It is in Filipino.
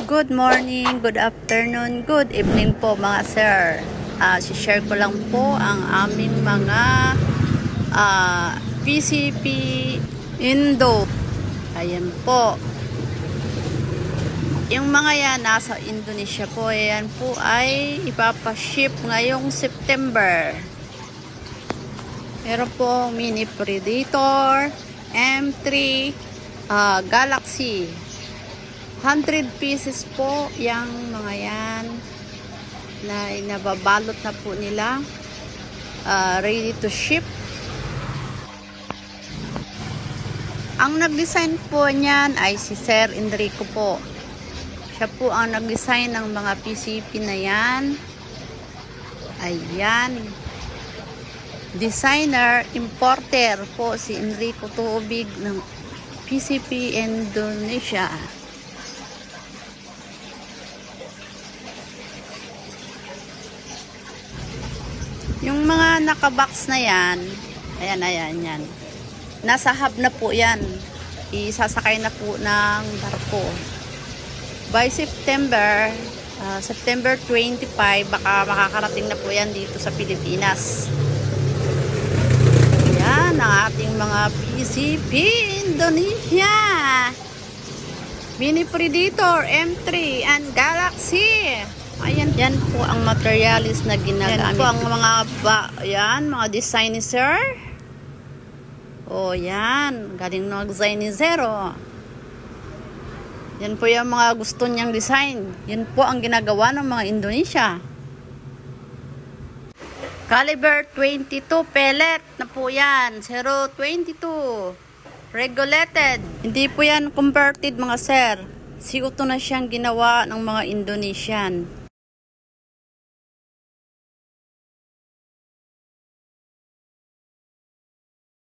Good morning, good afternoon, good evening po mga sir. Si-share ko lang po ang aming mga PCP Indo. Ayan po. Yung mga yan nasa Indonesia po. Ayan po ay ipapaship ngayong September. Meron po Mini Predator M3 Galaxy. 100 pieces po yung mga yan na nababalot na po nila, ready to ship. Ang nag-design po niyan ay si Sir Enrico po. Siya po ang nag-design ng mga PCP na yan. Ayan, designer, importer po si Enrico Tubig ng PCP Indonesia. Yung mga nakabox na yan, ayan, yan. Nasa hub na po yan. Isasakay na po ng barko. By September 25, baka makakarating na po yan dito sa Pilipinas. Ayan, ang ating mga PCP Indonesia. Mini Predator M3 and Galaxy. Ayan, yan po ang materialis na ginagamit. Yan po ang mga design ni Sir. O yan, galing na design ni Zero. Yan po yung mga gusto niyang design. Yan po ang ginagawa ng mga Indonesia. Caliber 22 pellet na po yan. 0.22 regulated. Hindi po yan converted mga sir. Siguro na siyang ginawa ng mga Indonesian.